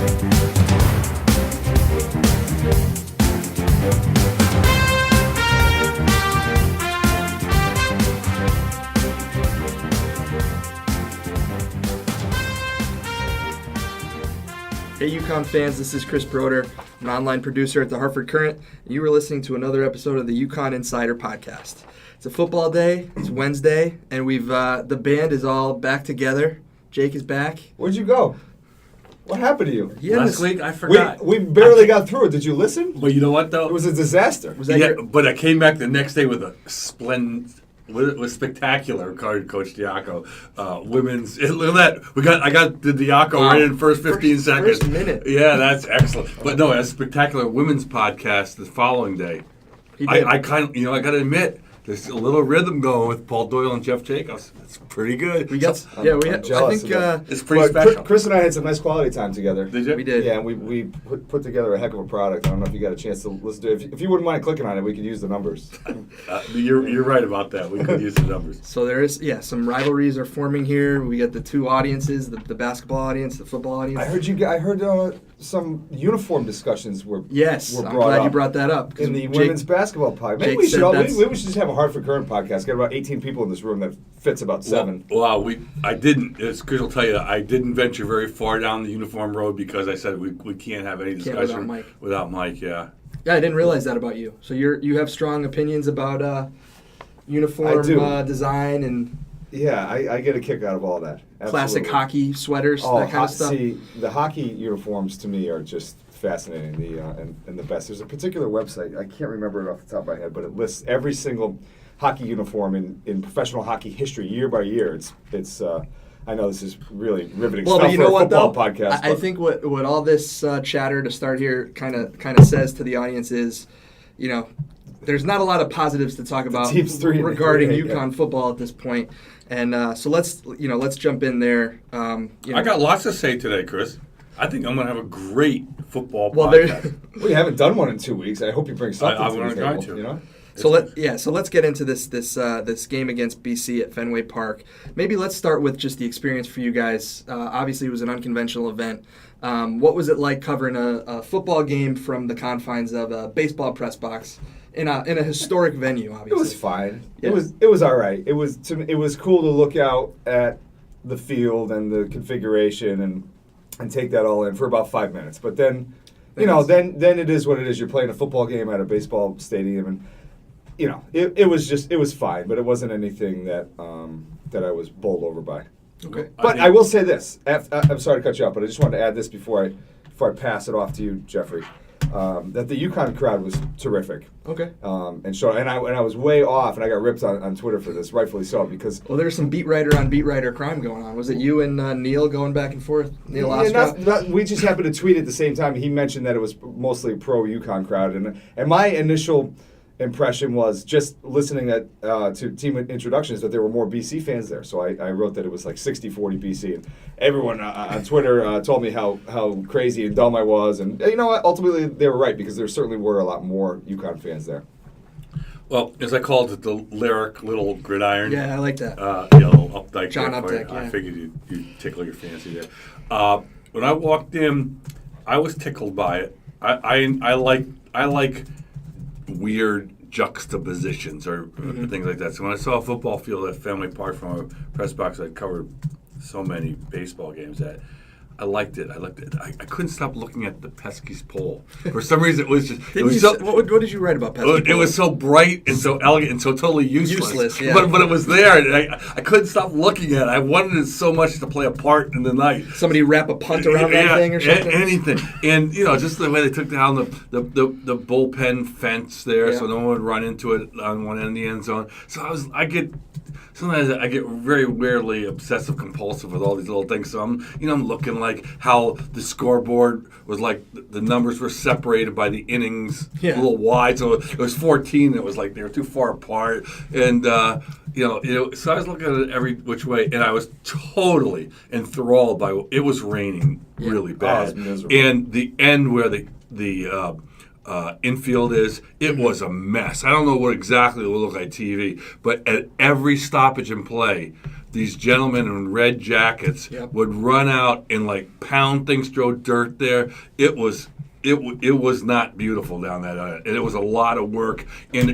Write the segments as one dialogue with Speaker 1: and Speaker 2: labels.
Speaker 1: Hey UConn fans, this is Chris Brodeur, an online producer at the Hartford Courant, and you are listening to another episode of the UConn Insider Podcast. It's a football day, it's Wednesday, and we've the band is all back together. Jake is back.
Speaker 2: Where'd you go? What happened to you?
Speaker 3: Last week, I forgot.
Speaker 2: We barely got through it. Did you listen?
Speaker 3: Well, you know what, though?
Speaker 2: It was a disaster.
Speaker 1: Was that
Speaker 3: But I came back the next day with a it was spectacular, Coach Diaco. Women's, look at that. I got the Diaco right in the first 15 seconds.
Speaker 1: First minute.
Speaker 3: Yeah, that's excellent. But no, a spectacular women's podcast the following day. I kind of, I got to admit, there's a little rhythm going with Paul Doyle and Jeff Jacobs. It's pretty good.
Speaker 1: We got,
Speaker 2: I'm jealous
Speaker 1: I think
Speaker 3: it's pretty special.
Speaker 2: Chris and I had some nice quality time together.
Speaker 3: Did you?
Speaker 1: we did.
Speaker 2: Yeah, and we put together a heck of a product. I don't know if you got a chance to listen to it. If you wouldn't mind clicking on it, we could use the numbers.
Speaker 3: You're right about that. We could use the numbers.
Speaker 1: So there is, some rivalries are forming here. We got the two audiences, the basketball audience, the football audience.
Speaker 2: I heard some uniform discussions were
Speaker 1: Yes,
Speaker 2: were
Speaker 1: I'm
Speaker 2: brought
Speaker 1: glad you
Speaker 2: up
Speaker 1: brought that up.
Speaker 2: in the women's basketball podcast. Maybe
Speaker 1: Jake
Speaker 2: we
Speaker 1: said
Speaker 2: should just have a Hartford Current podcast. Get about 18 people in this room that fits about 7.
Speaker 3: Well, I didn't. As Chris will tell you, I didn't venture very far down the uniform road because I said we can't have any discussion without Mike. Yeah.
Speaker 1: Yeah, I didn't realize that about you. So you have strong opinions about uniform design and
Speaker 2: Yeah, I get a kick out of all that.
Speaker 1: classic
Speaker 2: Absolutely.
Speaker 1: hockey sweaters, that kind of stuff.
Speaker 2: See, the hockey uniforms to me are just fascinating. And the best. There's a particular website, I can't remember it off the top of my head, but it lists every single hockey uniform in professional hockey history year by year. It's I know this is really riveting stuff
Speaker 1: But you know
Speaker 2: for a
Speaker 1: what,
Speaker 2: football
Speaker 1: though?
Speaker 2: podcast.
Speaker 1: I think what all this chatter to start here kind of says to the audience is, there's not a lot of positives to talk about regarding UConn football at this point. And so let's jump in there.
Speaker 3: I got lots to say today, Chris. I think I'm going to have a great football podcast.
Speaker 2: We haven't done one in 2 weeks. I hope you bring something
Speaker 3: I'm
Speaker 2: to
Speaker 3: gonna
Speaker 2: the
Speaker 3: try
Speaker 2: table.
Speaker 3: to.
Speaker 1: So let's get into this game against BC at Fenway Park. Maybe let's start with just the experience for you guys. Obviously, it was an unconventional event. What was it like covering a football game from the confines of a baseball press box in a historic venue? Obviously,
Speaker 2: It was fine.
Speaker 1: Yeah.
Speaker 2: It was all right. It was cool to look out at the field and the configuration and take that all in for about 5 minutes. But then, then it is what it is. You're playing a football game at a baseball stadium, and it was fine. But it wasn't anything that I was bowled over by.
Speaker 1: Okay.
Speaker 2: But I will say this. I'm sorry to cut you off, but I just wanted to add this before I pass it off to you, Jeffrey. That the UConn crowd was terrific.
Speaker 1: Okay.
Speaker 2: And I was way off, and I got ripped on Twitter for this, rightfully so, because
Speaker 1: There's some beat writer on beat writer crime going on. Was it you and Neil going back and forth? Neil Ostroff?
Speaker 2: we just happened to tweet at the same time. He mentioned that it was mostly pro UConn crowd, and my initial impression was just listening to team introductions that there were more BC fans there. So I wrote that it was like 60-40 BC, and everyone on Twitter told me how crazy and dumb I was, and ultimately they were right, because there certainly were a lot more UConn fans there.
Speaker 3: Well, as I called it, the lyric little gridiron.
Speaker 1: Yeah, I like that.
Speaker 3: Little Updike.
Speaker 1: John Updike, yeah.
Speaker 3: I figured you'd tickle your fancy there. When I walked in, I was tickled by it. I like weird juxtapositions or things like that. So when I saw a football field at Fenway Park from a press box I'd covered so many baseball games at, I liked it. I couldn't stop looking at the Pesky's pole. For some reason, it was just...
Speaker 1: What did you write about Pesky's pole?
Speaker 3: It was so bright and so elegant and so totally useless.
Speaker 1: Yeah.
Speaker 3: But it was there, and I couldn't stop looking at it. I wanted it so much to play a part in the night.
Speaker 1: Somebody wrap a punt around that thing or something?
Speaker 3: Anything. And, just the way they took down the bullpen fence there so no one would run into it on one end of the end zone. So sometimes I get very weirdly obsessive compulsive with all these little things. So I'm looking like how the scoreboard was like the numbers were separated by the innings a little wide. So it was 14. And it was like they were too far apart. And so I was looking at it every which way, and I was totally enthralled by it. Was raining really bad,
Speaker 2: it was miserable.
Speaker 3: And the end where the infield is, it was a mess. I don't know what exactly it would look like TV, but at every stoppage in play, these gentlemen in red jackets would run out and like pound things, throw dirt there. It was not beautiful down that and it was a lot of work. And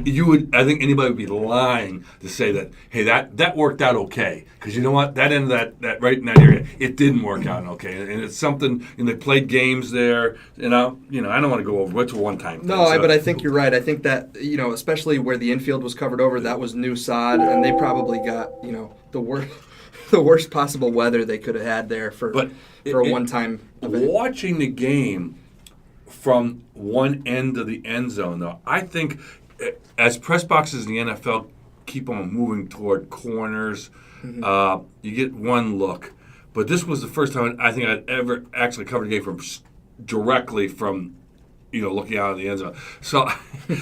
Speaker 3: I think anybody would be lying to say that, hey, that worked out okay. Because you know what? That end of that right in that area, it didn't work out okay. And it's something, and they played games there. And I don't want to go over it's a one-time thing.
Speaker 1: But I think you're right. I think that, especially where the infield was covered over, that was new sod, and they probably got, the worst possible weather they could have had there for a one-time event.
Speaker 3: Watching the game from one end of the end zone, though, I think as press boxes in the NFL keep on moving toward corners, you get one look. But this was the first time I think I'd ever actually covered a game directly from looking out of the end zone. So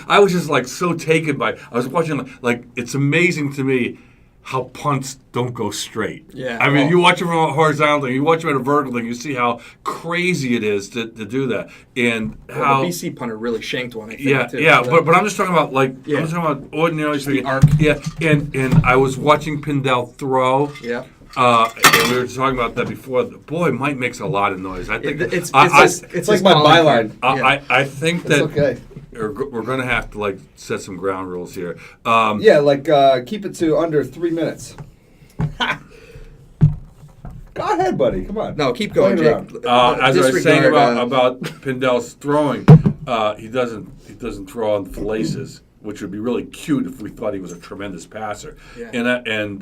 Speaker 3: I was just like so taken by. I was watching it's amazing to me how punts don't go straight.
Speaker 1: Yeah.
Speaker 3: I mean, you watch them from a horizontal thing, you watch them at a vertical thing, you see how crazy it is to do that. And how
Speaker 1: the BC punter really shanked one, I think, too.
Speaker 3: Yeah, but I'm just talking about I'm just talking about ordinarily speaking.
Speaker 1: The arc.
Speaker 3: Yeah, and I was watching Pindell throw.
Speaker 1: Yeah.
Speaker 3: And we were talking about that before. Boy, Mike makes a lot of noise. I think
Speaker 2: it's like my byline.
Speaker 3: I think that
Speaker 2: okay.
Speaker 3: We're going to have to set some ground rules here.
Speaker 2: Keep it to under 3 minutes. Go ahead, buddy. Come on.
Speaker 1: No, keep going, Jake.
Speaker 3: As I was saying about Pindell's throwing, he doesn't throw on falaces, which would be really cute if we thought he was a tremendous passer.
Speaker 1: Yeah.
Speaker 3: And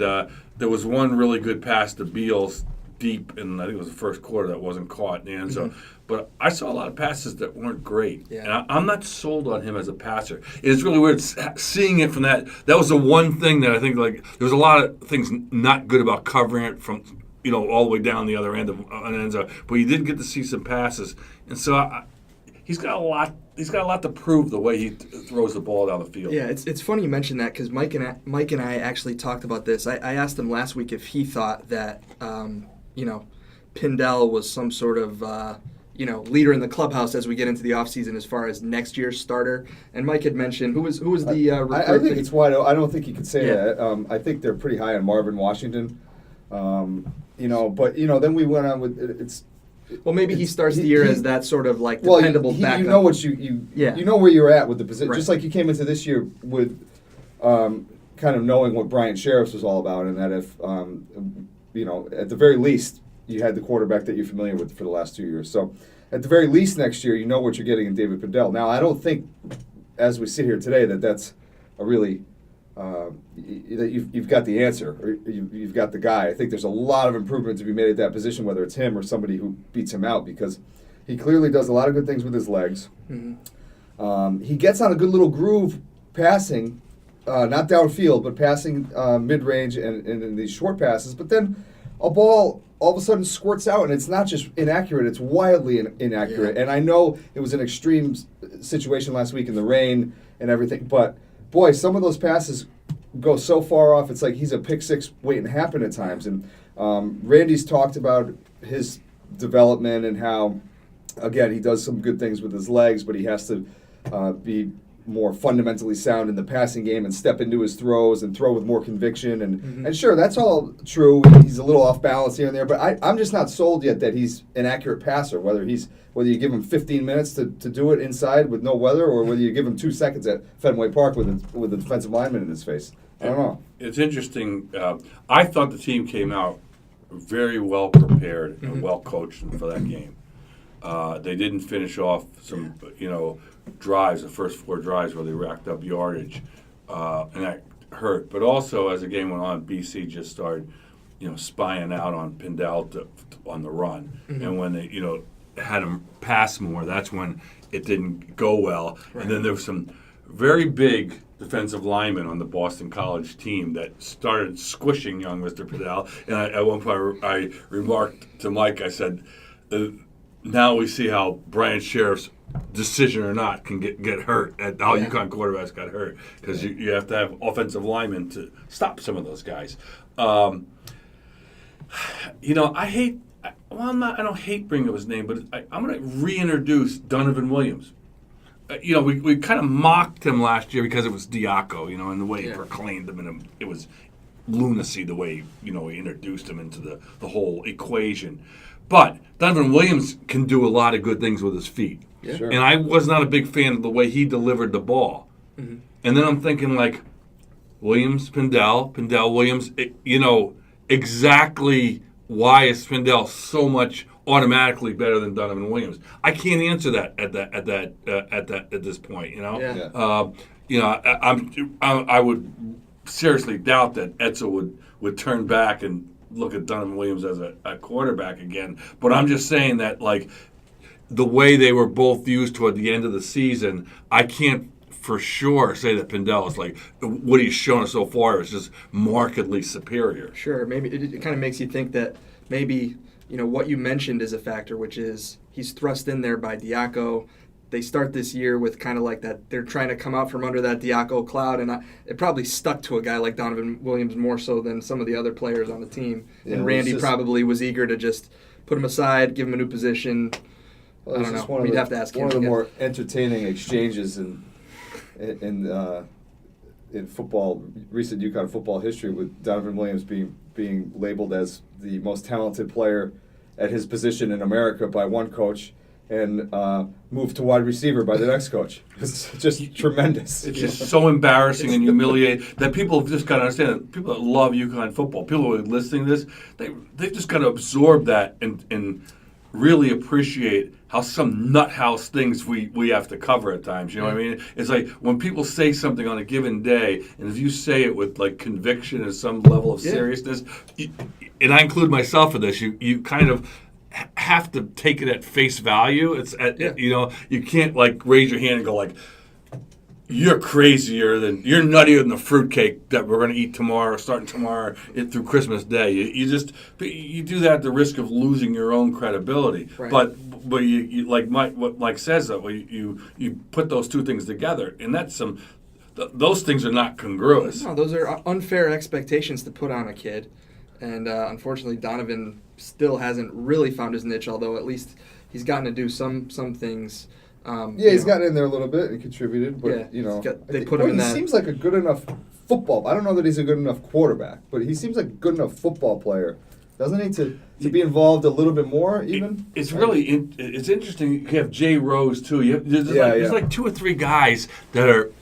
Speaker 3: there was one really good pass to Beals deep in, I think it was the first quarter, that wasn't caught in the end zone. But I saw a lot of passes that weren't great.
Speaker 1: Yeah.
Speaker 3: And I'm not sold on him as a passer. It's really weird seeing it from that. That was the one thing that I think, there was a lot of things not good about covering it from, all the way down the other end of an end zone. But you did get to see some passes. And so he's got a lot. He's got a lot to prove the way he throws the ball down the field.
Speaker 1: Yeah, it's funny you mention that because Mike and I actually talked about this. I asked him last week if he thought that Pindell was some sort of leader in the clubhouse as we get into the offseason as far as next year's starter. And Mike had mentioned who was the recruit.
Speaker 2: I think it's wide open. I don't think you could say that. I think they're pretty high on Marvin Washington. But then we went on with it's.
Speaker 1: Well, maybe he starts the year as that sort of dependable backup.
Speaker 2: You know what you know where you're at with the position.
Speaker 1: Right.
Speaker 2: Just like you came into this year with kind of knowing what Bryant Sheriffs was all about, and that if at the very least you had the quarterback that you're familiar with for the last 2 years. So at the very least next year, you know what you're getting in David Pindell. Now, I don't think, as we sit here today, that's a really that you've got the answer, or you've got the guy. I think there's a lot of improvement to be made at that position, whether it's him or somebody who beats him out, because he clearly does a lot of good things with his legs. He gets on a good little groove passing, not downfield, but passing mid-range and in these short passes. But then a ball all of a sudden squirts out, and it's not just inaccurate, it's wildly inaccurate.
Speaker 1: Yeah.
Speaker 2: And I know it was an extreme situation last week in the rain and everything, but boy, some of those passes go so far off, it's like he's a pick six waiting to happen at times. And Randy's talked about his development and how, again, he does some good things with his legs, but he has to be more fundamentally sound in the passing game and step into his throws and throw with more conviction. And sure, that's all true. He's a little off balance here and there, but I'm just not sold yet that he's an accurate passer, whether you give him 15 minutes to do it inside with no weather, or whether you give him 2 seconds at Fenway Park with a defensive lineman in his face. I don't know.
Speaker 3: It's interesting. I thought the team came out very well prepared and well coached for that game. They didn't finish off some, drives, the first 4 drives where they racked up yardage, and that hurt. But also, as the game went on, BC just started, spying out on Pindell on the run. And when they, had him pass more, that's when it didn't go well. Right. And then there was some very big defensive linemen on the Boston College team that started squishing young Mr. Pindell. And at one point I remarked to Mike, I said, now we see how Bryant Sheriff's decision or not can get hurt, at how UConn quarterbacks got hurt, because you have to have offensive linemen to stop some of those guys. I don't hate bringing up his name, but I'm going to reintroduce Donovan Williams. We kind of mocked him last year because it was Diaco, and the way he proclaimed him, and it was lunacy the way he introduced him into the whole equation. But Donovan Williams can do a lot of good things with his feet.
Speaker 2: Yeah. Sure.
Speaker 3: And I was not a big fan of the way he delivered the ball. Mm-hmm. And then I'm thinking like Williams, Pindell, Williams, exactly why is Pindell so much automatically better than Donovan Williams? I can't answer that at this point. I would seriously doubt that Edsall would turn back and look at Donovan Williams as a quarterback again. But I'm just saying that like the way they were both used toward the end of the season, I can't for sure say that Pindell is like what he's shown us so far is just markedly superior.
Speaker 1: Sure, maybe it kind of makes you think that maybe what you mentioned is a factor, which is he's thrust in there by Diaco. They start this year with kind of like that. They're trying to come out from under that Diaco cloud, and it probably stuck to a guy like Donovan Williams more so than some of the other players on the team. Yeah, and Randy probably was eager to just put him aside, give him a new position.
Speaker 2: Well,
Speaker 1: I don't know. We'd have to ask him.
Speaker 2: One of the more entertaining exchanges in football, recent UConn football history, with Donovan Williams being labeled as the most talented player at his position in America by one coach, and moved to wide receiver by the next coach. It's just tremendous.
Speaker 3: It's just so embarrassing and humiliating that people have just got to understand that people that love UConn football, people who are listening to this, they've just got to absorb that and really appreciate how some nuthouse things we have to cover at times. You know what I mean? It's like when people say something on a given day, and if you say it with like conviction and some level of seriousness, and I include myself in this, you kind of have to take it at face value. You can't like raise your hand and go like, you're nuttier than the fruitcake that we're going to eat tomorrow, starting tomorrow through Christmas Day. You do that at the risk of losing your own credibility. Right. But you like what Mike says, though, you put those two things together, and that's those things are not congruous.
Speaker 1: No, those are unfair expectations to put on a kid, and unfortunately, Donovan still hasn't really found his niche. Although at least he's gotten to do some things.
Speaker 2: He's gotten in there a little bit and contributed, but
Speaker 1: they put him in that.
Speaker 2: He seems like a good enough football. I don't know that he's a good enough quarterback, but he seems like a good enough football player, doesn't he? To be involved a little bit more, even.
Speaker 3: It's really it's interesting. You have Jay Rose too. There's like two or three guys that are.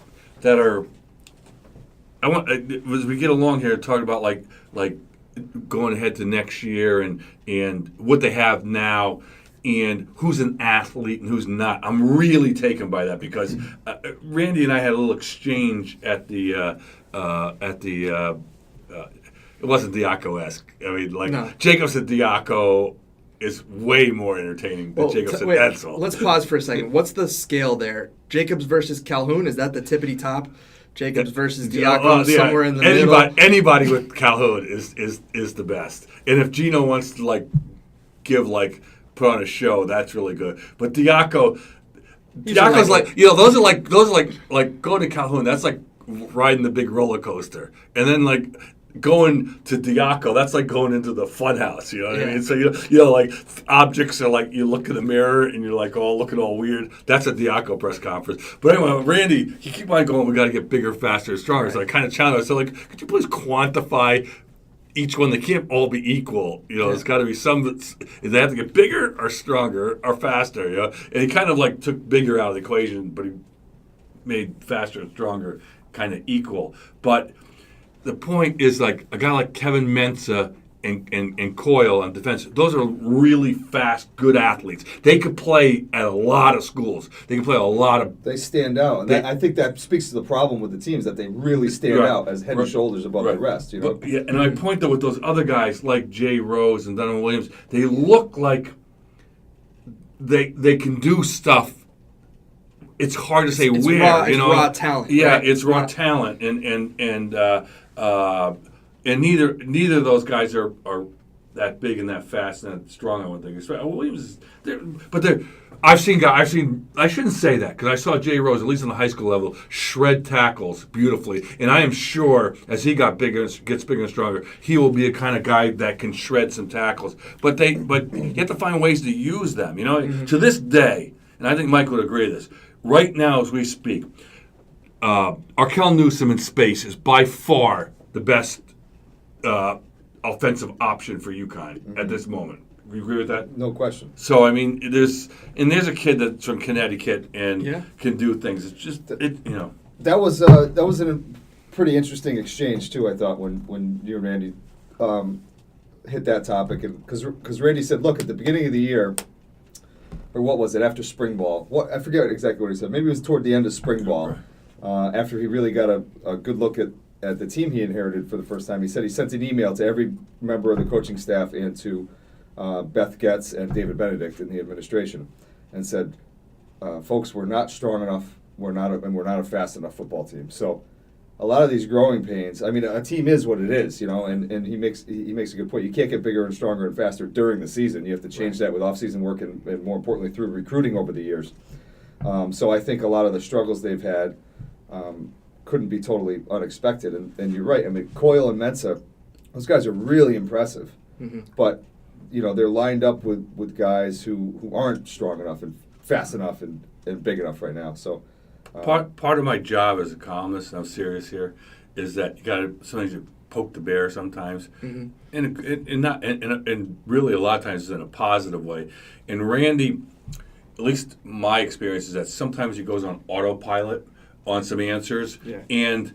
Speaker 3: I want as we get along here, talk about like going ahead to next year and what they have now. And who's an athlete and who's not. I'm really taken by that because Randy and I had a little exchange at the it wasn't Diaco-esque. I mean, Jacobs at Diaco is way more entertaining than Jacobs at Edsall.
Speaker 1: Let's pause for a second. What's the scale there? Jacobs versus Calhoun, is that the tippity top? Jacobs versus Diaco, somewhere in the middle?
Speaker 3: Anybody with Calhoun is the best. And if Gino wants to put on a show, that's really good. But Diaco's like those are like going to Calhoun. That's like riding the big roller coaster, and then like going to Diaco, that's like going into the fun house. You know what I mean? So like objects are like you look in the mirror and you're like looking all weird. That's a Diaco press conference. But anyway, Randy, he keep on going. We got to get bigger, faster, stronger. Right. So I kind of challenged. So could you please quantify each one? They can't all be equal. There's got to be some they have to get bigger or stronger or faster. And he kind of like took bigger out of the equation, but he made faster and stronger kind of equal. But the point is like a guy like Kevin Mensah and Coyle on defense, those are really fast, good athletes. They could play at a lot of schools. They can play a lot of...
Speaker 2: They stand out. And I think that speaks to the problem with the teams, that they really stand out as head and shoulders above the rest.
Speaker 3: And my point, though, with those other guys like Jay Rose and Donovan Williams, they look like they can do stuff. It's hard to say where.
Speaker 1: It's raw talent.
Speaker 3: Yeah, right? It's raw talent. And neither of those guys are that big and that fast and that strong. I wouldn't think. Williams, I've seen guys. I shouldn't say that because I saw Jay Rose, at least on the high school level, shred tackles beautifully. And I am sure as he gets bigger and stronger, he will be a kind of guy that can shred some tackles. But you have to find ways to use them. To this day, and I think Mike would agree with this. Right now, as we speak, Arkell Newsome in space is by far the best offensive option for UConn at this moment. You agree with that?
Speaker 2: No question.
Speaker 3: So I mean, there's a kid that's from Connecticut and can do things. It's just
Speaker 2: That was a pretty interesting exchange too. I thought when you and Randy hit that topic, and because Randy said, look, at the beginning of the year, or what was it, after spring ball? What, I forget exactly what he said. Maybe it was toward the end of spring ball, after he really got a good look at the team he inherited for the first time. He said he sent an email to every member of the coaching staff and to Beth Getz and David Benedict in the administration, and said, folks, we're not strong enough. We're not a fast enough football team. So a lot of these growing pains. I mean, a team is what it is, And he makes a good point. You can't get bigger and stronger and faster during the season. You have to change that with off-season work and more importantly through recruiting over the years. So I think a lot of the struggles they've had couldn't be totally unexpected. And you're right. I mean, Coyle and Mensah, those guys are really impressive, but they're lined up with guys who aren't strong enough and fast enough and big enough right now. So.
Speaker 3: Part of my job as a columnist, and I'm serious here, is that you got to sometimes you poke the bear sometimes, and really a lot of times it's in a positive way. And Randy, at least my experience is that sometimes he goes on autopilot on some answers, and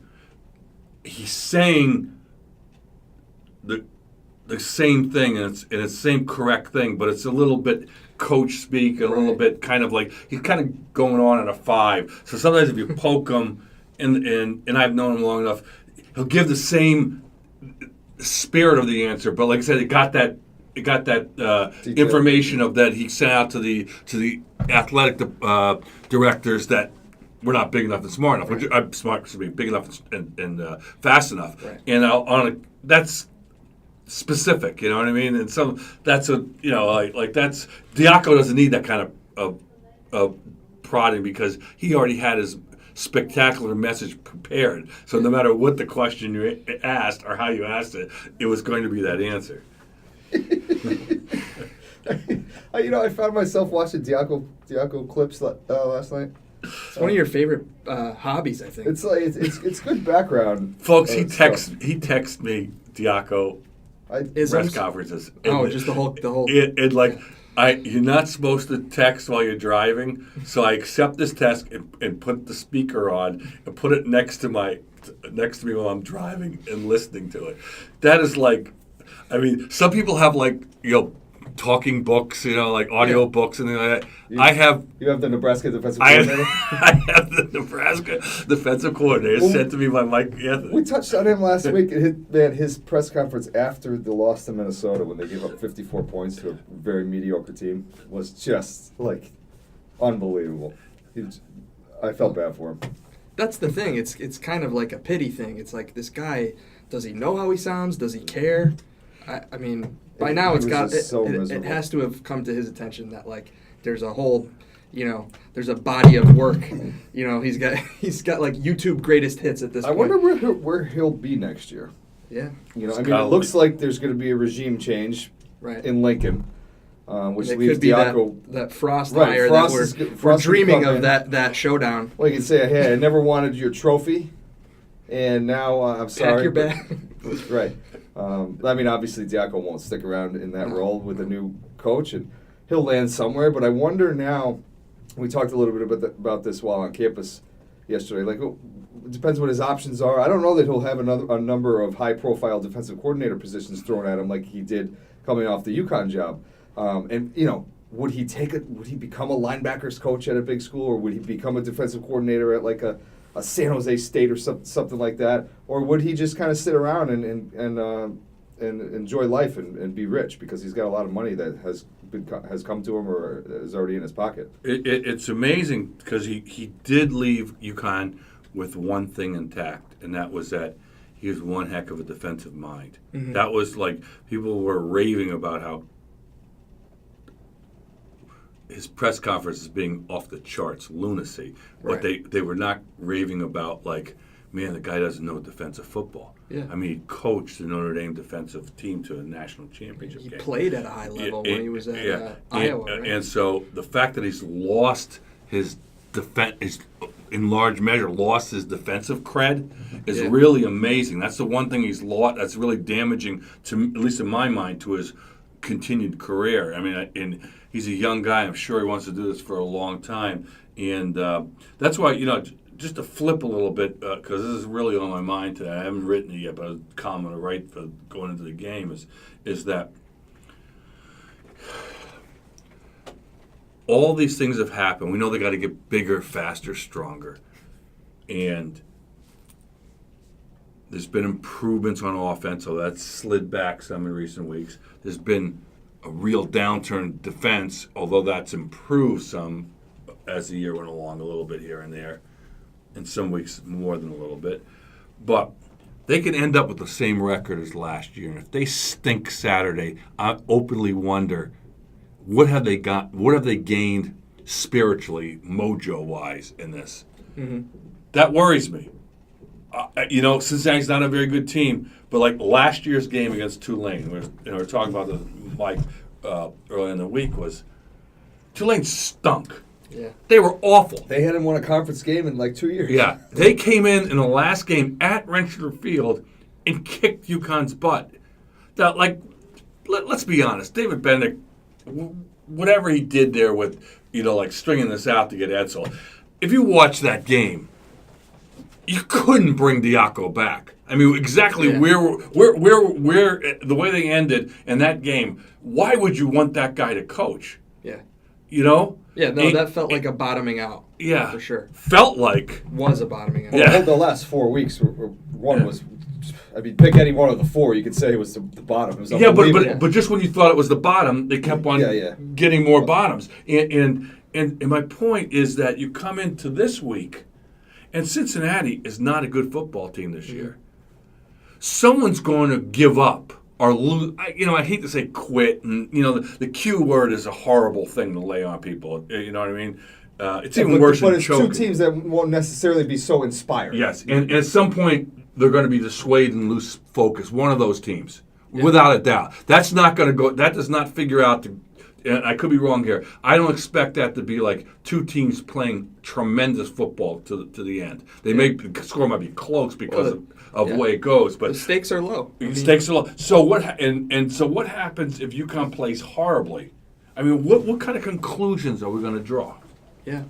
Speaker 3: he's saying the same thing, and it's the same correct thing, but it's a little bit coach speak, and a little bit kind of like he's kind of going on at a 5. So sometimes if you poke him, and I've known him long enough, he'll give the same spirit of the answer, but like I said, it got that information of that he sent out to the athletic directors that we're not big enough and smart enough. I'm smart to be big enough and fast enough, and that's specific, you know what I mean? And that's that's Diaco doesn't need that kind of prodding because he already had his spectacular message prepared. So no matter what the question you asked or how you asked it, it was going to be that answer.
Speaker 2: I found myself watching Diaco clips last night.
Speaker 1: It's one of your favorite hobbies, I think.
Speaker 2: It's like it's good background.
Speaker 3: Folks, he texts me Diaco press conferences.
Speaker 1: Just the whole.
Speaker 3: You're not supposed to text while you're driving, so I accept this text and put the speaker on and put it next to me while I'm driving and listening to it. That is some people have talking books, audio books and things like that. You
Speaker 2: have the Nebraska defensive coordinator?
Speaker 3: I have the Nebraska defensive coordinator sent to me by Mike Anthony.
Speaker 2: We touched on him last week. His press conference after the loss to Minnesota when they gave up 54 points to a very mediocre team was just, unbelievable. I felt bad for him.
Speaker 1: That's the thing. It's kind of like a pity thing. It's like, this guy, does he know how he sounds? Does he care? I mean... By now, it has to have come to his attention that there's a whole, there's a body of work. He's got YouTube greatest hits at this point.
Speaker 2: I wonder where he'll be next year.
Speaker 1: Yeah.
Speaker 2: It looks like there's going to be a regime change in Lincoln, which leaves
Speaker 1: could be
Speaker 2: Diaco
Speaker 1: that Frost hire that we're dreaming of that showdown.
Speaker 2: Well, you can say, hey, I never wanted your trophy, and now I'm sorry.
Speaker 1: Pack your bag.
Speaker 2: Right. Obviously Diaco won't stick around in that role with a new coach, and he'll land somewhere. But I wonder now, we talked a little bit about this while on campus yesterday, it depends what his options are. I don't know that he'll have a number of high-profile defensive coordinator positions thrown at him like he did coming off the UConn job. Would he become a linebackers coach at a big school, or would he become a defensive coordinator at a San Jose State or something like that, or would he just kind of sit around and enjoy life and be rich because he's got a lot of money that has come to him or is already in his pocket?
Speaker 3: It's amazing because he did leave UConn with one thing intact, and that was that he was one heck of a defensive mind. Mm-hmm. That was people were raving about how his press conference is being off the charts, lunacy. But they were not raving about man, the guy doesn't know defensive football. Yeah. I mean, he coached the Notre Dame defensive team to a national championship game.
Speaker 1: He played at a high level when he was at Iowa.
Speaker 3: And so the fact that he's lost his defense, in large measure, lost his defensive cred is
Speaker 1: Yeah.
Speaker 3: really amazing. That's the one thing he's lost that's really damaging, to at least in my mind, to his continued career. I mean, and he's a young guy. I'm sure he wants to do this for a long time. And that's why, just to flip a little bit, because this is really on my mind today. I haven't written it yet, but a comment to write for going into the game is that all these things have happened. We know they got to get bigger, faster, stronger. And there's been improvements on offense, so that's slid back some in recent weeks. There's been a real downturn in defense, although that's improved some as the year went along, a little bit here and there. In some weeks, more than a little bit. But they can end up with the same record as last year. And if they stink Saturday, I openly wonder, what have they got? What have they gained spiritually, mojo-wise, in this?
Speaker 1: Mm-hmm.
Speaker 3: That worries me. Cincinnati's not a very good team, but like last year's game against Tulane, we're talking about the Mike earlier in the week, was Tulane stunk.
Speaker 1: Yeah.
Speaker 3: They were awful.
Speaker 2: They hadn't won a conference game in like 2 years.
Speaker 3: Yeah. They came in the last game at Rensselaer Field and kicked UConn's butt. Now, let's be honest. David Bendick, whatever he did there with, stringing this out to get Edsall, if you watch that game, you couldn't bring Diaco back. I mean, exactly where the way they ended in that game, why would you want that guy to coach?
Speaker 1: Yeah.
Speaker 3: Yeah,
Speaker 1: that felt like a bottoming out.
Speaker 3: Yeah.
Speaker 1: For sure.
Speaker 3: Felt like.
Speaker 1: Was a bottoming out.
Speaker 3: Yeah.
Speaker 2: Well, the last 4 weeks, one was, pick any one of the four, you could say it was the bottom. It was
Speaker 3: but just when you thought it was the bottom, they kept on getting more bottoms. And my point is that you come into this week, and Cincinnati is not a good football team this year. Someone's going to give up or lose. I hate to say quit, and the Q word is a horrible thing to lay on people. You know what I mean? It's even worse than choking.
Speaker 2: But it's two teams that won't necessarily be so inspired.
Speaker 3: Yes, and at some point they're going to be dissuaded and lose focus. One of those teams, without a doubt. That's not going to go. That does not figure out to. And I could be wrong here. I don't expect that to be like two teams playing tremendous football to the end. The score might be close because of the way it goes, but
Speaker 1: the stakes are low.
Speaker 3: Stakes are low. So what happens if UConn plays horribly? I mean, what kind of conclusions are we going to draw?
Speaker 1: Yeah.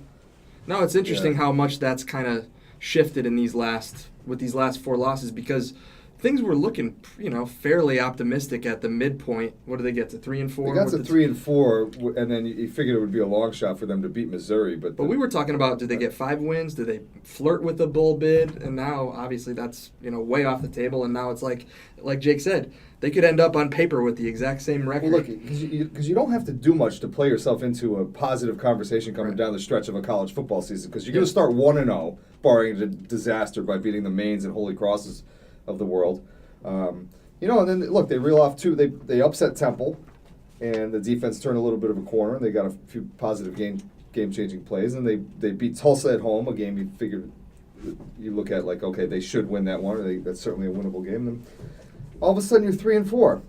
Speaker 1: No, it's interesting how much that's kind of shifted in these last 4 losses, because things were looking, fairly optimistic at the midpoint. What did they get to 3-4?
Speaker 2: They got to 3-4, and then you figured it would be a long shot for them to beat Missouri. But
Speaker 1: we were talking about, did they get 5 wins? Did they flirt with the bowl bid? And now, obviously, that's way off the table. And now it's like Jake said, they could end up on paper with the exact same record.
Speaker 2: Well, look, because you don't have to do much to play yourself into a positive conversation coming down the stretch of a college football season. Because you're going to start 1-0, barring a disaster by beating the Maines and Holy Crosses of the world. And then look, they reel off 2. They upset Temple, and the defense turned a little bit of a corner. They got a few positive game-changing plays, and they beat Tulsa at home, a game you figured you look at like, okay, they should win that one. That's certainly a winnable game. And all of a sudden, you're 3-4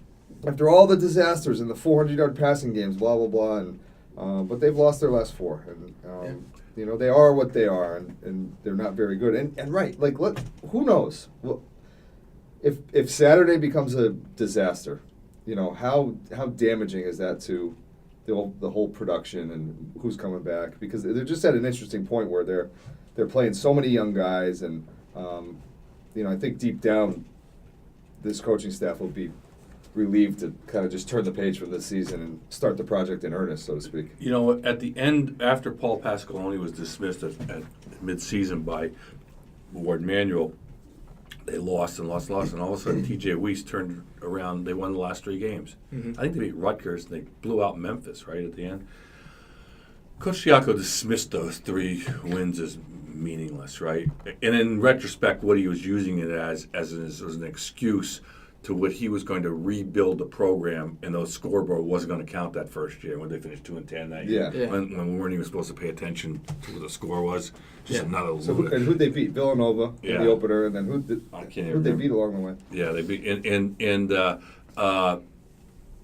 Speaker 2: after all the disasters and the 400-yard passing games, blah blah blah. And but they've lost their last 4, and they are what they are, and they're not very good. And right, who knows? Well, if Saturday becomes a disaster, how damaging is that to the whole production and who's coming back? Because they're just at an interesting point where they're playing so many young guys, and I think deep down this coaching staff will be relieved to kind of just turn the page from this season and start the project in earnest, so to speak.
Speaker 3: At the end, after Paul Pasqualoni was dismissed at midseason by Ward Manuel, they lost, and all of a sudden TJ Weiss turned around. They won the last 3 games. Mm-hmm. I think they beat Rutgers, and they blew out Memphis right at the end. Coach Diaco dismissed those 3 wins as meaningless, right? And in retrospect, what he was using it as an excuse to what he was going to rebuild the program, and the scoreboard wasn't going to count that first year when they finished 2-10 that year.
Speaker 1: Yeah.
Speaker 3: When we weren't even supposed to pay attention to what the score was. Just another.
Speaker 2: So who'd they beat? Villanova in the opener, and then who'd they beat along the way?
Speaker 3: Yeah, they beat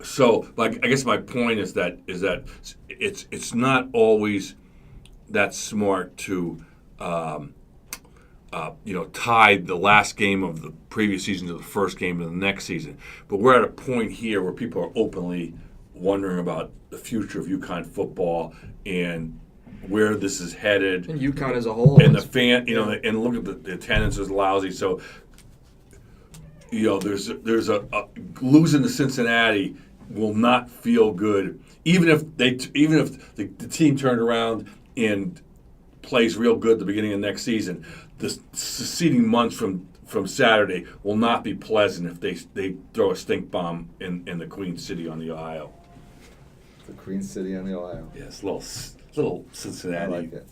Speaker 3: so I guess my point is that it's not always that smart to tied the last game of the previous season to the first game of the next season. But we're at a point here where people are openly wondering about the future of UConn football and where this is headed.
Speaker 1: And UConn as a whole.
Speaker 3: And the fan, and look at the attendance is lousy. So, there's a losing to Cincinnati will not feel good, even if the team turned around and plays real good at the beginning of next season. The succeeding months from Saturday will not be pleasant if they throw a stink bomb in the Queen City on the Ohio.
Speaker 2: The Queen City on the Ohio.
Speaker 3: Yes, little Cincinnati.
Speaker 2: I like it.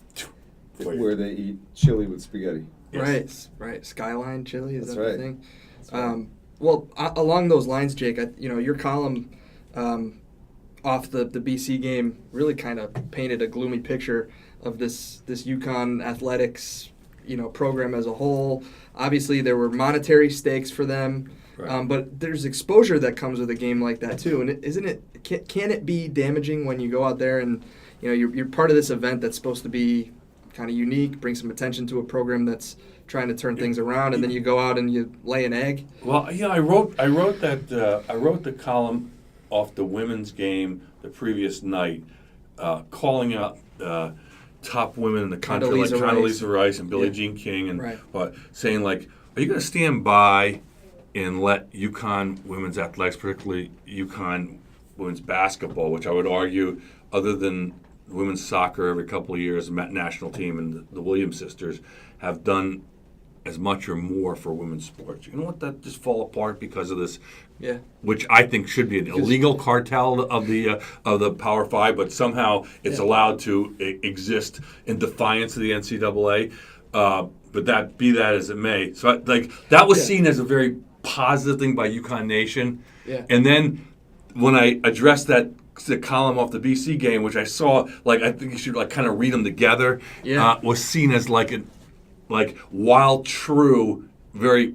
Speaker 2: Where they eat chili with spaghetti.
Speaker 3: Yes.
Speaker 1: Right. Skyline chili, is
Speaker 2: That's
Speaker 1: that
Speaker 2: right.
Speaker 1: the thing?
Speaker 2: That's right.
Speaker 1: Well, along those lines, Jake, your column off the BC game really kind of painted a gloomy picture of this UConn athletics, program as a whole. Obviously, there were monetary stakes for them,
Speaker 3: Right.
Speaker 1: but there's exposure that comes with a game like that too. And can it be damaging when you go out there and you're part of this event that's supposed to be kind of unique, bring some attention to a program that's trying to turn things around, and then you go out and you lay an egg?
Speaker 3: Well, I wrote the column off the women's game the previous night, calling out top women in the country like Condoleezza Rice and Billie Jean King, and saying like, are you going to stand by and let UConn women's athletics, particularly UConn women's basketball, which I would argue, other than women's soccer every couple of years, the national team and the Williams sisters have done as much or more for women's sports. You know what? That just fall apart because of this, which I think should be an illegal cartel of the Power Five, but somehow it's allowed to exist in defiance of the NCAA. But that as it may, so that was seen as a very positive thing by UConn Nation.
Speaker 1: Yeah.
Speaker 3: And then when I addressed the column off the BC game, which I saw, I think you should kind of read them together, was seen as while true, very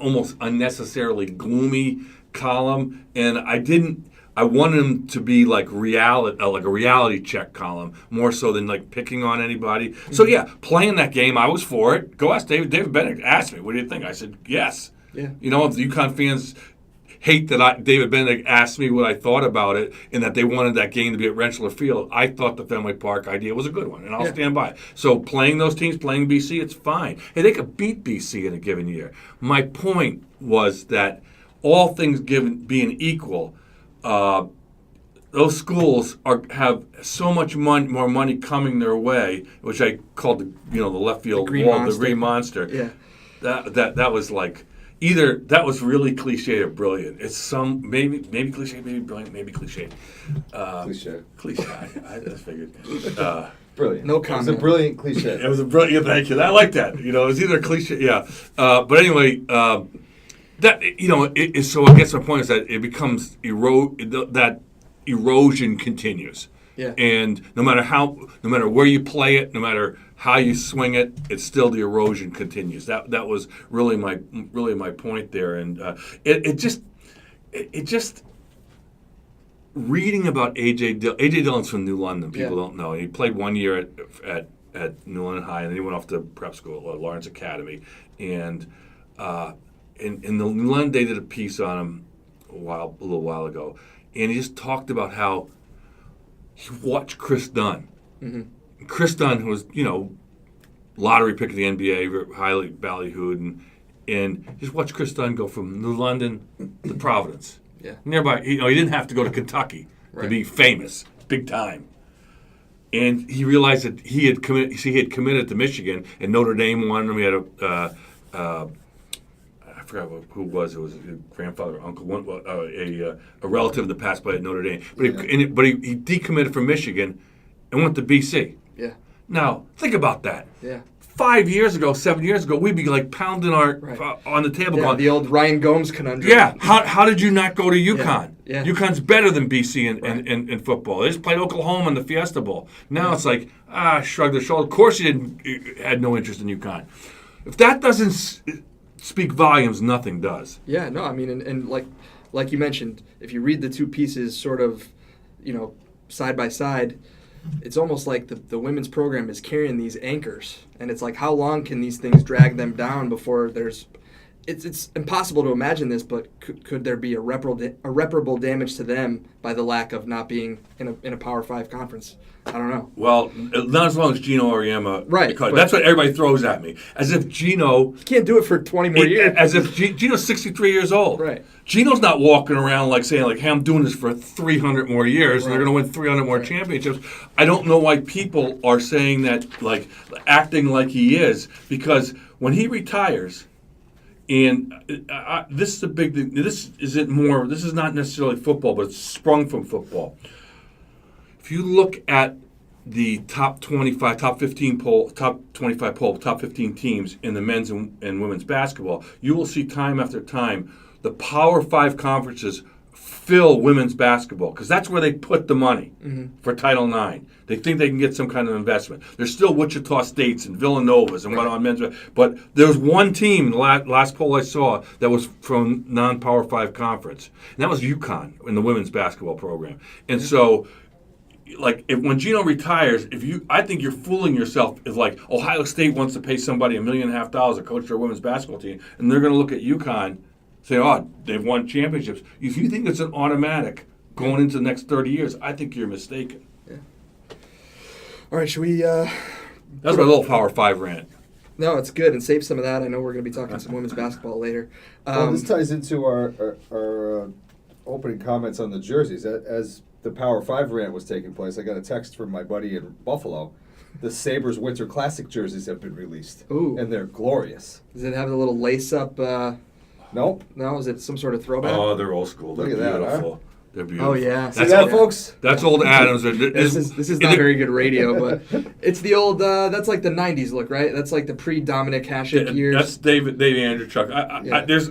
Speaker 3: almost unnecessarily gloomy column, and I wanted them to be like a reality check column, more so than picking on anybody. Mm-hmm. So playing that game, I was for it. Go ask David. David Bennett asked me, "What do you think?" I said, "Yes."
Speaker 1: Yeah.
Speaker 3: If the UConn fans hate that David Bennett asked me what I thought about it and that they wanted that game to be at Rentschler Field, I thought the Fenway Park idea was a good one, and I'll stand by it. So playing those teams, playing BC, it's fine. Hey, they could beat BC in a given year. My point was that all things being equal, those schools have so much more money coming their way, which I called the left field wall, the Green Monster.
Speaker 1: Yeah.
Speaker 3: That was either that was really cliche or brilliant. It's maybe cliche, maybe brilliant, maybe cliche.
Speaker 2: Cliche.
Speaker 3: I just figured.
Speaker 2: Brilliant.
Speaker 1: No comment.
Speaker 2: It was a brilliant cliche.
Speaker 3: It was a brilliant. Thank you. I like that. It was either a cliche. Yeah. But anyway, so I guess my point is that it becomes that erosion continues.
Speaker 1: Yeah.
Speaker 3: And no matter where you play it, no matter how you swing it, it's still the erosion continues. That was really my point there, and it just reading about AJ Dillon's from New London. People don't know. He played 1 year at New London High, and then he went off to prep school at Lawrence Academy, and in the New London they did a piece on him a little while ago, and he just talked about how he watched Chris Dunn. Mm-hmm. Chris Dunn, who was, lottery pick of the NBA, highly ballyhooed, and just watch Chris Dunn go from New London to Providence.
Speaker 1: Yeah.
Speaker 3: Nearby, he didn't have to go to Kentucky to be famous, big time. And he realized that he had committed to Michigan, and Notre Dame wanted him. He had I forgot who it was. It was his grandfather, uncle, a relative that passed by at Notre Dame. But he decommitted from Michigan and went to BC.
Speaker 1: Yeah.
Speaker 3: Now, think about that.
Speaker 1: Yeah.
Speaker 3: 7 years ago, we'd be pounding our on the table going,
Speaker 1: the old Ryan Gomes conundrum.
Speaker 3: Yeah, how did you not go to UConn?
Speaker 1: Yeah.
Speaker 3: UConn's better than BC in football. They just played Oklahoma in the Fiesta Bowl. Now it's shrug their shoulder. Of course you had no interest in UConn. If that doesn't speak volumes, nothing does.
Speaker 1: Yeah, no, I mean, and like you mentioned, if you read the two pieces sort of, side by side, it's almost like the women's program is carrying these anchors, and it's like, how long can these things drag them down before there's it's impossible to imagine this, but could there be irreparable damage to them by the lack of not being in a Power 5 conference? I don't know.
Speaker 3: Well, not as long as Gino Auriemma.
Speaker 1: Right.
Speaker 3: That's what everybody throws at me. As if Gino...
Speaker 1: He can't do it for 20 more years.
Speaker 3: As if Gino's 63 years old.
Speaker 1: Right.
Speaker 3: Gino's not walking around like saying, like, hey, I'm doing this for 300 more years, and they're going to win 300 more championships. I don't know why people are saying that, like, acting like he is, because when he retires... And this is a big thing. This is not necessarily football, but it's sprung from football. If you look at the top 25, top 15 poll, top 25 poll, top 15 teams in the men's and women's basketball, you will see time after time the Power 5 conferences fill women's basketball because that's where they put the money for Title IX. They think they can get some kind of investment. There's still Wichita States and Villanovas and what on men's, but there's one team in the last poll I saw that was from non-Power 5 conference, and that was UConn in the women's basketball program. And so, like, when Gino retires, I think you're fooling yourself. If like Ohio State wants to pay somebody $1.5 million to coach their women's basketball team, and they're going to look at UConn, say, oh, they've won championships. If you think it's an automatic going into the next 30 years, I think you're mistaken.
Speaker 1: Yeah. All right, should we...
Speaker 3: That's my little Power 5 rant.
Speaker 1: No, it's good, and save some of that. I know we're going to be talking some women's basketball later.
Speaker 2: Well, this ties into our opening comments on the jerseys. As the Power 5 rant was taking place, I got a text from my buddy in Buffalo. The Sabres Winter Classic jerseys have been released.
Speaker 1: Ooh.
Speaker 2: And they're glorious.
Speaker 1: Does it have the little lace-up...
Speaker 2: Nope.
Speaker 1: No, is it some sort of throwback?
Speaker 3: Oh, they're old school. They're
Speaker 2: Look at that,
Speaker 3: beautiful.
Speaker 2: huh?
Speaker 3: They're beautiful.
Speaker 1: Oh, yeah.
Speaker 2: See that, folks?
Speaker 3: That's old Adams.
Speaker 1: This is not very good radio, but it's the old, that's like the 90s look, right? That's like the pre-Dominic Hasek years.
Speaker 3: That's David Andrewchuk.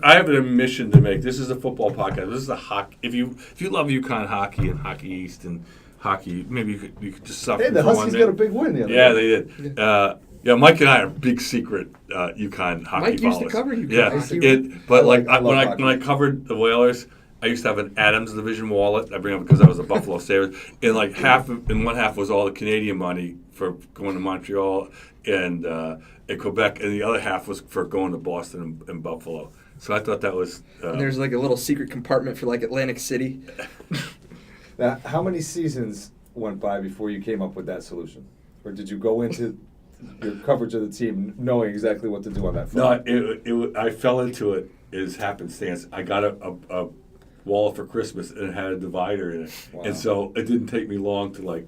Speaker 3: I have an admission to make. This is a football podcast. This is a hockey. If you love UConn hockey and Hockey East and hockey, maybe you could just suffer.
Speaker 2: Hey, the Huskies got a big win the other day.
Speaker 3: Yeah, they did. Yeah, Mike and I are big secret UConn hockey
Speaker 1: Mike
Speaker 3: followers.
Speaker 1: used to cover UConn.
Speaker 3: Yeah, when I covered the Whalers, I used to have an Adams Division wallet. I bring up because I was a Buffalo Sabres, and one half was all the Canadian money for going to Montreal and Quebec, and the other half was for going to Boston and Buffalo. So I thought that was.
Speaker 1: And there's like a little secret compartment for like Atlantic City.
Speaker 2: Now, how many seasons went by before you came up with that solution, or did you go into your coverage of the team knowing exactly what to do on that front?
Speaker 3: No, I fell into it as happenstance. I got a wallet for Christmas and it had a divider in it.
Speaker 2: Wow.
Speaker 3: And so it didn't take me long to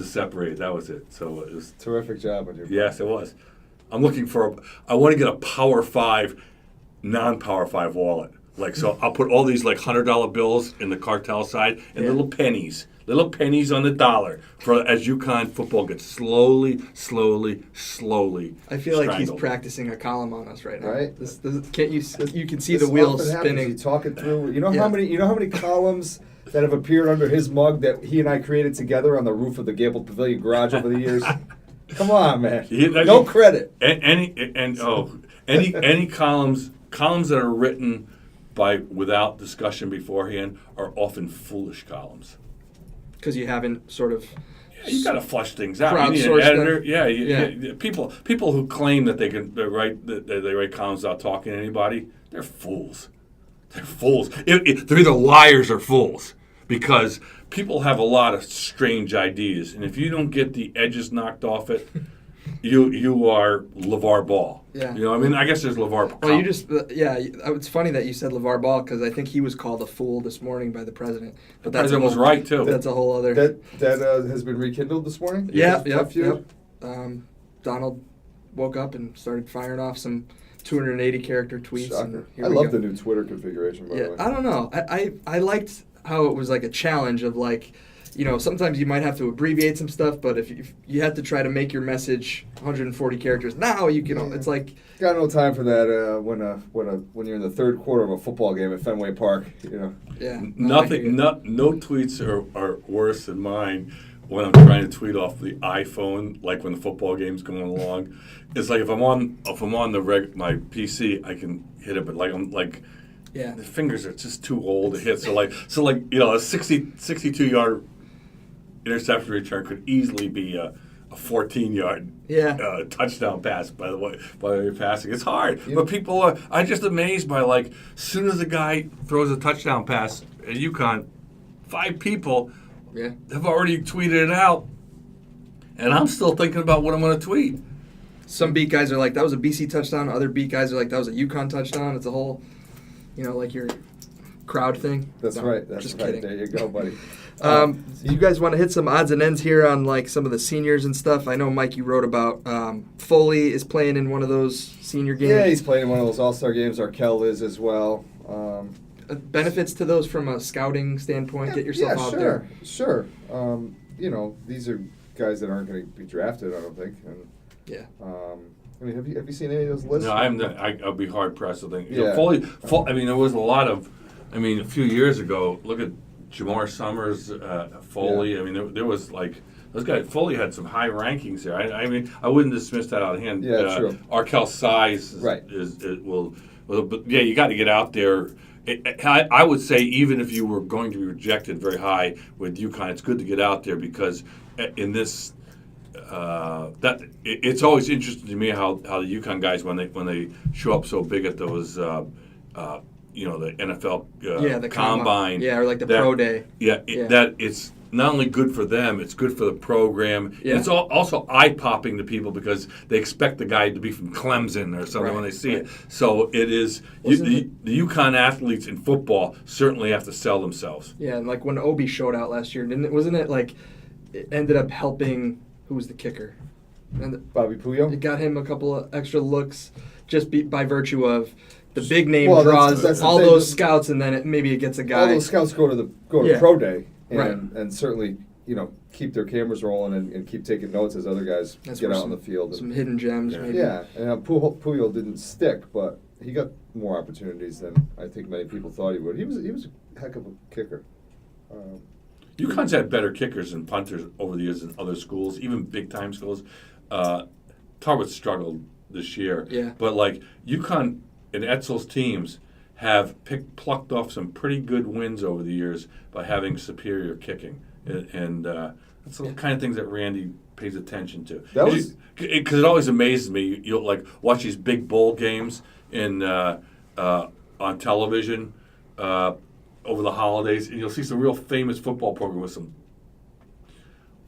Speaker 3: separate. That was it. So it was
Speaker 2: Terrific job on your part.
Speaker 3: Yes, it was. I'm looking I want to get a Power 5, non-Power 5 wallet. So I'll put all these $100 bills in the cartel side and little pennies on the dollar as UConn football gets slowly.
Speaker 1: I feel like he's
Speaker 3: strangled.
Speaker 1: practicing a column on us right now.
Speaker 2: Right.
Speaker 1: You can see the wheels spinning.
Speaker 2: You talk it through. You know how many columns that have appeared under his mug that he and I created together on the roof of the Gable Pavilion garage over the years? Come on, man. No credit.
Speaker 3: Any columns that are written without discussion beforehand are often foolish columns.
Speaker 1: Because you haven't sort of...
Speaker 3: Yeah, you got to flush things out. You need an editor. Yeah. People who claim that they write columns without talking to anybody, they're fools. They're fools. They're either liars or fools because people have a lot of strange ideas, and if you don't get the edges knocked off it, you are LeVar Ball.
Speaker 1: Yeah.
Speaker 3: You know, I mean, I guess there's LeVar.
Speaker 1: Well, it's funny that you said LeVar Ball because I think he was called a fool this morning by the president. But
Speaker 3: the president was right too.
Speaker 1: That's a whole other.
Speaker 2: That has been rekindled this morning.
Speaker 1: Yep. Donald woke up and started firing off some 280 character tweets.
Speaker 2: Shocker. I love the new Twitter configuration. By the way.
Speaker 1: I don't know. I liked how it was like a challenge of sometimes you might have to abbreviate some stuff, but if you have to try to make your message 140 characters, now you can. It's like
Speaker 2: got no time for that when you're in the third quarter of a football game at Fenway Park.
Speaker 1: Yeah.
Speaker 3: No tweets are worse than mine when I'm trying to tweet off the iPhone, like when the football game's going along. It's like if I'm on my PC, I can hit it, but the fingers are just too old to hit. So a 62-yard interception return could easily be a 14-yard touchdown pass. By the way you're passing, it's hard. But people are. I'm just amazed by as soon as a guy throws a touchdown pass at UConn, 5 people have already tweeted it out, and I'm still thinking about what I'm going to tweet.
Speaker 1: Some beat guys are like, that was a BC touchdown. Other beat guys are like, that was a UConn touchdown. It's a whole, your crowd thing.
Speaker 2: That's right. That's
Speaker 1: just
Speaker 2: right.
Speaker 1: kidding.
Speaker 2: There you go, buddy.
Speaker 1: You guys want to hit some odds and ends here on some of the seniors and stuff? I know, Mike, you wrote about Foley is playing in one of those senior games.
Speaker 2: Yeah, he's playing in one of those All-Star games. Arkell is as well.
Speaker 1: Benefits to those from a scouting standpoint? Get yourself out there.
Speaker 2: Sure. These are guys that aren't going to be drafted, I don't think. And,
Speaker 1: yeah.
Speaker 2: have you seen any of those lists?
Speaker 3: No, I'll be hard pressed to think.
Speaker 2: Yeah.
Speaker 3: Foley. There was a lot of. A few years ago, look at Jamar Summers, Foley.
Speaker 2: Yeah.
Speaker 3: There was those guys. Foley had some high rankings there. I wouldn't dismiss that out of hand.
Speaker 2: Yeah, true.
Speaker 3: Arkell's size
Speaker 2: Right.
Speaker 3: but yeah, you got to get out there. I would say even if you were going to be rejected very high with UConn, it's good to get out there because in this. It's always interesting to me how the UConn guys when they show up so big at those the NFL
Speaker 1: the
Speaker 3: combine
Speaker 1: or the pro day
Speaker 3: that it's not only good for them, it's good for the program.
Speaker 1: Yeah.
Speaker 3: It's also eye-popping to people because they expect the guy to be from Clemson or something when they see it. So it is the UConn athletes in football certainly have to sell themselves.
Speaker 1: Yeah, and when Obi showed out last year, wasn't it it ended up helping? Who was the kicker?
Speaker 2: Bobby Puyo?
Speaker 1: It got him a couple of extra looks just by virtue of the big name draws
Speaker 2: that's
Speaker 1: all those scouts, and then maybe it gets a guy.
Speaker 2: All those scouts go to pro day and,
Speaker 1: right.
Speaker 2: and certainly keep their cameras rolling and keep taking notes as other guys get out on the field.
Speaker 1: Some hidden gems, maybe.
Speaker 2: Yeah, and Puyo didn't stick, but he got more opportunities than I think many people thought he would. He was a heck of a kicker.
Speaker 3: UConn's had better kickers and punters over the years than other schools, even big-time schools. Tarbert struggled this year.
Speaker 1: Yeah.
Speaker 3: But, UConn and Edsall's teams have plucked off some pretty good wins over the years by having superior kicking. And that's the kind of things that Randy pays attention to. Because it always amazes me. You'll, watch these big bowl games on television, over the holidays, and you'll see some real famous football program with some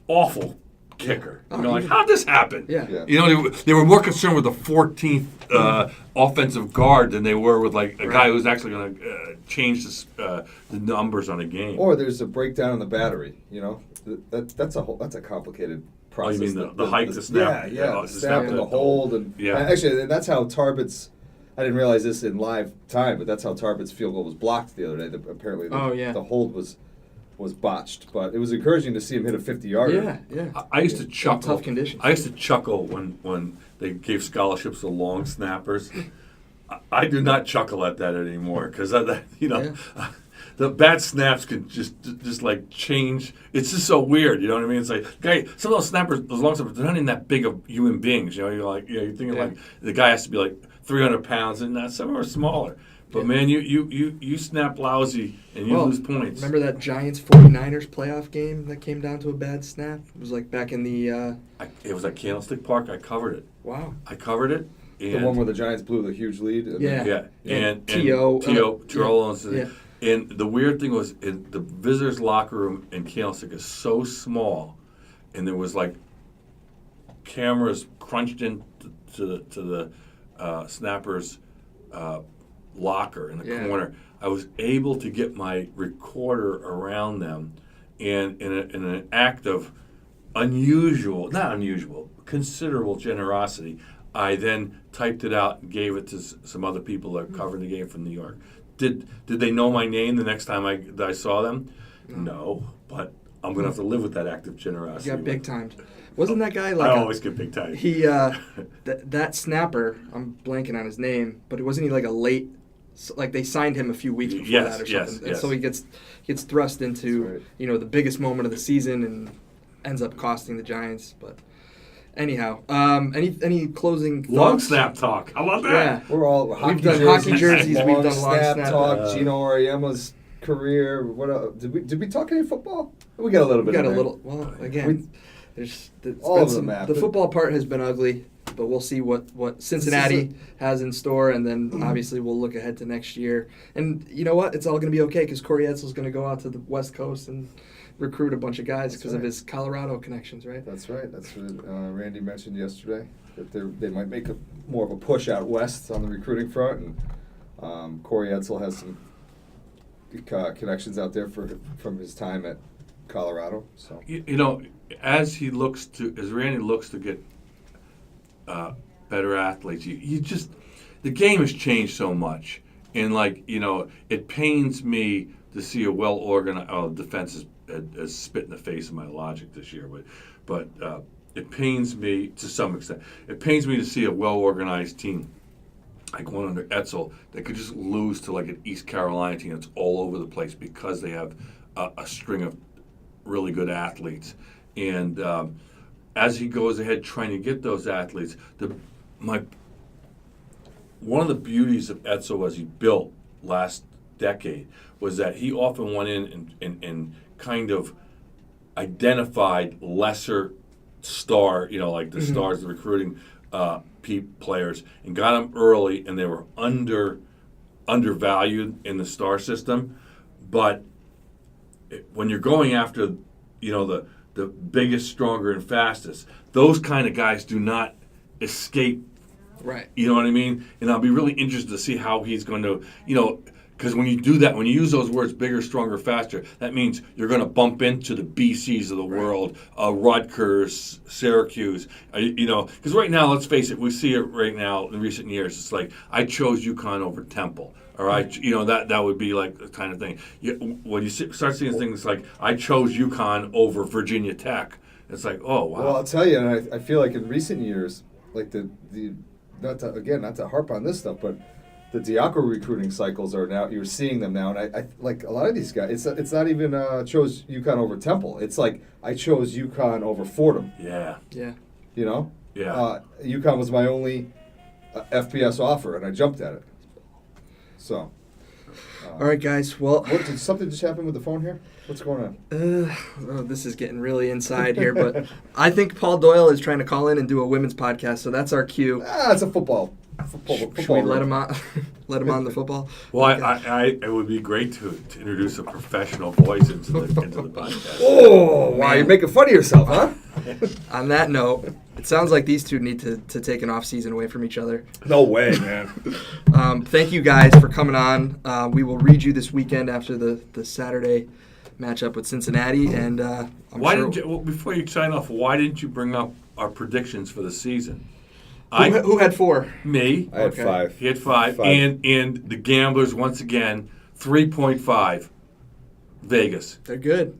Speaker 3: awful kicker. How'd this happen?
Speaker 1: Yeah.
Speaker 3: They were more concerned with the 14th offensive guard than they were with a guy who's actually going to change the numbers on a game.
Speaker 2: Or there's a breakdown in the battery. That's a complicated process.
Speaker 3: Oh, you mean the height to snap?
Speaker 2: The snap and the hold, and actually that's how Tarbert's. I didn't realize this in live time, but that's how Tarbert's field goal was blocked the other day. Apparently, the hold was botched, but it was encouraging to see him hit a 50-yarder.
Speaker 1: Yeah.
Speaker 3: I used to chuckle.
Speaker 1: In tough conditions.
Speaker 3: I used to chuckle when they gave scholarships to long snappers. I do not chuckle at that anymore because the bad snaps can just change. It's just so weird, you know what I mean? It's some of those snappers, those long snappers, they're not even that big of human beings. You're thinking the guy has to be 300 pounds, and some are smaller. But man, you snap lousy and you lose points.
Speaker 1: Remember that Giants 49ers playoff game that came down to a bad snap? It was back in the.
Speaker 3: It was at Candlestick Park. I covered it.
Speaker 1: Wow.
Speaker 3: I covered it.
Speaker 2: The one where the Giants blew the huge lead.
Speaker 3: And
Speaker 1: T.O.
Speaker 3: And the weird thing was, the visitors' locker room in Candlestick is so small, and there was cameras crunched into the snapper's locker in the corner. I was able to get my recorder around them, and in an act of considerable generosity, I then typed it out and gave it to some other people that are covering the game from New York. Did they know my name the next time I saw them? No, but I'm going to have to live with that act of generosity.
Speaker 1: You got big timed. Wasn't that guy
Speaker 3: I always get big timed.
Speaker 1: He that snapper, I'm blanking on his name, but wasn't he a late, they signed him a few weeks before that or something. And so he gets thrust into the biggest moment of the season and ends up costing the Giants, but anyhow, any closing thoughts?
Speaker 3: Long snap talk. How about that?
Speaker 1: Yeah.
Speaker 2: We've
Speaker 1: done hockey jerseys. We've done long
Speaker 2: snap
Speaker 1: snap
Speaker 2: talk. Gino Auriemma's career. What else? Did we talk any football? We got a little bit.
Speaker 1: We got
Speaker 2: in
Speaker 1: a
Speaker 2: there.
Speaker 1: little. Well, again, there's
Speaker 2: all
Speaker 1: been
Speaker 2: of them have,
Speaker 1: the
Speaker 2: but-
Speaker 1: football part has been ugly, but we'll see what Cincinnati has in store, and then obviously we'll look ahead to next year. And you know what? It's all going to be okay because Corey Edsall's going to go out to the West Coast and recruit a bunch of guys because of his Colorado connections, right?
Speaker 2: That's right. That's what Randy mentioned yesterday, that they might make more of a push out west on the recruiting front, and Corey Edsall has some connections out there from his time at Colorado. So
Speaker 3: as Randy looks to get better athletes, you just, the game has changed so much, and it pains me to see a well organized. Oh, the defense has spit in the face of my logic this year, but it pains me to some extent. It pains me to see a well organized team like one under Edsall that could just lose to like an East Carolina team that's all over the place because they have a string of really good athletes. And as he goes ahead trying to get those athletes, one of the beauties of Edsall as he built last decade was that he often went in and kind of identified lesser star, like the stars, the recruiting players, and got them early, and they were undervalued in the star system. But when you're going after, the biggest, stronger, and fastest, those kind of guys do not escape.
Speaker 1: Right.
Speaker 3: You know what I mean? And I'll be really interested to see how he's going to, because when you do that, when you use those words, bigger, stronger, faster, that means you're going to bump into the BCs of the world, Rutgers, Syracuse, because right now, let's face it, we see it right now in recent years. It's like, I chose UConn over Temple. Or that would be like the kind of thing. When you start seeing things like, I chose UConn over Virginia Tech, it's like, oh, wow.
Speaker 2: Well, I'll tell you, and I feel like in recent years, like the not to harp on this stuff, but the Diaco recruiting cycles are now, you're seeing them now, and I like a lot of these guys, it's not even chose UConn over Temple. It's like, I chose UConn over Fordham.
Speaker 3: Yeah.
Speaker 1: Yeah.
Speaker 3: Yeah.
Speaker 2: UConn was my only FBS offer, and I jumped at it. So.
Speaker 1: All right, guys. Well,
Speaker 2: Did something just happen with the phone here? What's going on?
Speaker 1: this is getting really inside here, but I think Paul Doyle is trying to call in and do a women's podcast, so that's our cue.
Speaker 2: It's a football.
Speaker 1: Should we let him on? Let him on the football.
Speaker 3: Well,
Speaker 1: Okay.
Speaker 3: it would be great to introduce a professional voice into the podcast.
Speaker 2: Oh, wow! You're making fun of yourself, huh?
Speaker 1: On that note, it sounds like these two need to take an off season away from each other.
Speaker 2: No way, man.
Speaker 1: Thank you guys for coming on. We will read you this weekend after the Saturday matchup with Cincinnati, and
Speaker 3: before you sign off, why didn't you bring up our predictions for the season?
Speaker 1: Who had 4?
Speaker 3: Me.
Speaker 2: I had
Speaker 1: Okay.
Speaker 2: 5.
Speaker 3: He had 5. And the Gamblers, once again, 3.5. Vegas.
Speaker 1: They're good.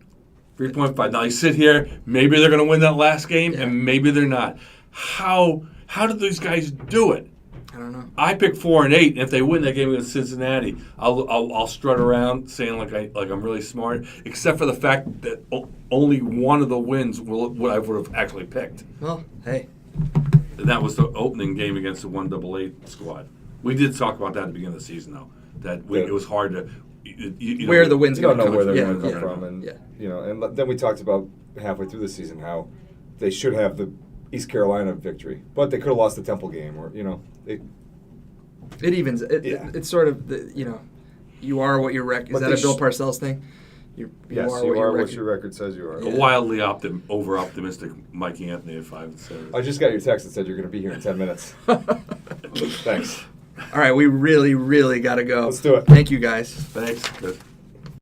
Speaker 3: 3.5. Now, you sit here, maybe they're going to win that last game,
Speaker 1: Yeah.
Speaker 3: and maybe they're not. How did these guys do it?
Speaker 1: I don't know.
Speaker 3: I picked 4 and 8, and if they win that game against Cincinnati, I'll strut around saying like I'm really smart, except for the fact that only one of the wins would I would have actually picked.
Speaker 1: Well, hey.
Speaker 3: And that was the opening game against the 1AA squad. We did talk about that at the beginning of the season, though. It was hard to
Speaker 1: Where the wins
Speaker 2: You don't know
Speaker 1: come
Speaker 2: where they're
Speaker 1: from.
Speaker 2: going to come from, and
Speaker 1: Yeah.
Speaker 2: and then we talked about halfway through the season how they should have the East Carolina victory, but they could have lost the Temple game, or
Speaker 1: It evens. It's sort of you are what your record. Is
Speaker 2: But
Speaker 1: that a
Speaker 2: they
Speaker 1: Bill Parcells thing? You
Speaker 2: yes,
Speaker 1: are
Speaker 2: you
Speaker 1: what
Speaker 2: are
Speaker 1: your
Speaker 2: what
Speaker 1: record.
Speaker 2: your record says you are.
Speaker 3: A wildly over optimistic Mikey Anthony at 5 and 7.
Speaker 2: I just got your text that said you're going to be here in 10 minutes. Thanks.
Speaker 1: All right, we really, really got to go.
Speaker 2: Let's do it.
Speaker 1: Thank you, guys.
Speaker 3: Thanks. Good.